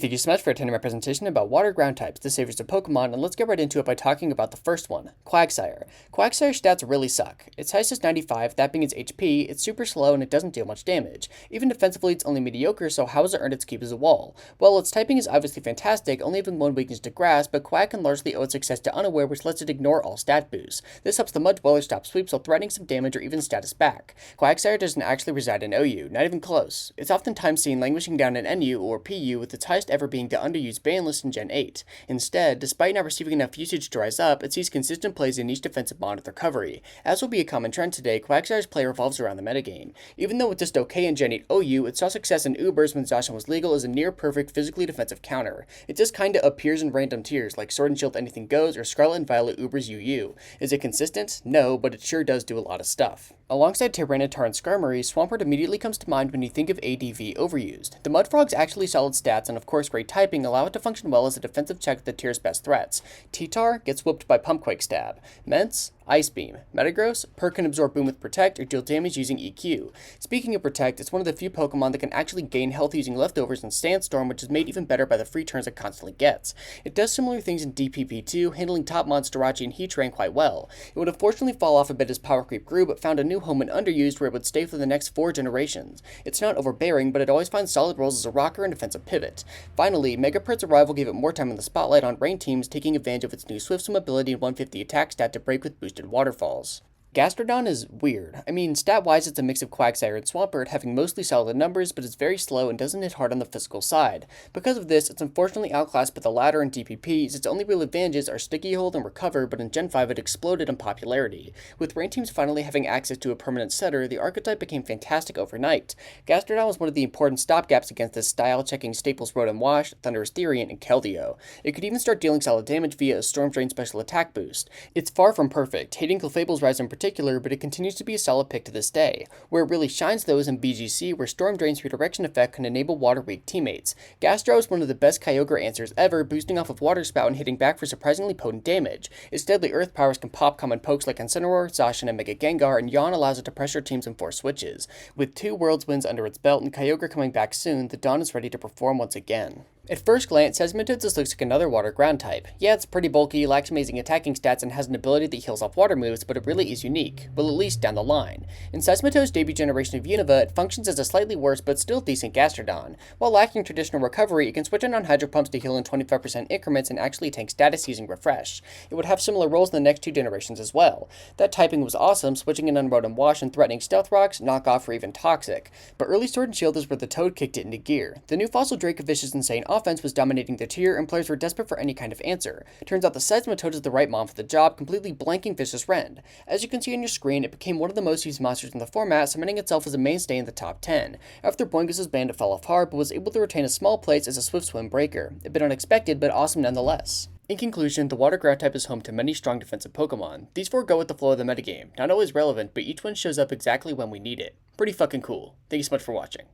Thank you so much for attending my presentation about water ground types, the saviors of Pokemon, and let's get right into it by talking about the first one, Quagsire. Quagsire's stats really suck. Its highest is 95, that being its HP, it's super slow and it doesn't deal much damage. Even defensively it's only mediocre, so how has it earned its keep as a wall? Well, its typing is obviously fantastic, only having one weakness to grass, but Quag can largely owe its success to Unaware, which lets it ignore all stat boosts. This helps the Mud Dweller stop sweeps while threatening some damage or even status back. Quagsire doesn't actually reside in OU, not even close. It's oftentimes seen languishing down in NU or PU, with its highest ever being the underused ban list in Gen 8. Instead, despite not receiving enough usage to rise up, it sees consistent plays in each defensive mod with recovery. As will be a common trend today, Quagsire's play revolves around the metagame. Even though it's just okay in Gen 8 OU, it saw success in Ubers when Zacian was legal as a near-perfect physically defensive counter. It just kinda appears in random tiers like Sword and Shield Anything Goes or Scarlet and Violet Ubers UU. Is it consistent? No, but it sure does do a lot of stuff. Alongside Tyranitar and Skarmory, Swampert immediately comes to mind when you think of ADV overused. The Mudfrog's actually solid stats and of course great typing allow it to function well as a defensive check that tier's best threats. T-Tar gets whooped by Pumpquake Stab. Mence, Ice Beam. Metagross, Perk can absorb Boom with Protect or deal damage using EQ. Speaking of Protect, it's one of the few Pokemon that can actually gain health using leftovers in Sandstorm, which is made even better by the free turns it constantly gets. It does similar things in DPP2, handling top mods Jirachi and Heatran quite well. It would unfortunately fall off a bit as power creep grew, but found a new home in Underused where it would stay for the next 4 generations. It's not overbearing, but it always finds solid roles as a rocker and defensive pivot. Finally, Megapert's arrival gave it more time in the spotlight on rain teams, taking advantage of its new Swift Swim ability and 150 attack stat to break with boosted waterfalls. Gastrodon is weird. I mean, stat-wise it's a mix of Quagsire and Swampert, having mostly solid numbers, but it's very slow and doesn't hit hard on the physical side. Because of this, it's unfortunately outclassed by the latter in DPPs. Its only real advantages are Sticky Hold and Recover, but in Gen 5 it exploded in popularity. With rain teams finally having access to a permanent setter, the archetype became fantastic overnight. Gastrodon was one of the important stopgaps against this style, checking staples Rotom Wash, Thundurus Therian, and Keldeo. It could even start dealing solid damage via a Storm Drain special attack boost. It's far from perfect, hating Clefable's Rise in particular, but it continues to be a solid pick to this day. Where it really shines though is in BGC, where Storm Drain's redirection effect can enable water-weak teammates. Gastro is one of the best Kyogre answers ever, boosting off of Water Spout and hitting back for surprisingly potent damage. Its deadly Earth powers can pop common pokes like Incineroar, Zacian, and Mega Gengar, and Yawn allows it to pressure teams and force switches. With 2 Worlds wins under its belt and Kyogre coming back soon, the Dawn is ready to perform once again. At first glance, Seismitoad just looks like another water ground type. Yeah, it's pretty bulky, lacks amazing attacking stats, and has an ability that heals off water moves, but it really is unique. Well, at least down the line. In Seismitoad's debut generation of Unova, it functions as a slightly worse but still decent Gastrodon. While lacking traditional recovery, it can switch in on Hydro Pumps to heal in 25% increments and actually tank status using Refresh. It would have similar roles in the next 2 generations as well. That typing was awesome, switching in on Rotom Wash and threatening Stealth Rocks, Knockoff, or even Toxic. But early Sword and Shield is where the Toad kicked it into gear. The new Fossil Dracovish's insane offense was dominating the tier, and players were desperate for any kind of answer. Turns out the Seismitoad is the right mom for the job, completely blanking Vicious Rend. As you can see on your screen, it became one of the most used monsters in the format, cementing itself as a mainstay in the top 10. After Boingus's ban, it fell off hard, but was able to retain a small place as a Swift Swim breaker. A bit unexpected, but awesome nonetheless. In conclusion, the water ground type is home to many strong defensive Pokemon. These 4 go with the flow of the metagame, not always relevant, but each one shows up exactly when we need it. Pretty fucking cool. Thank you so much for watching.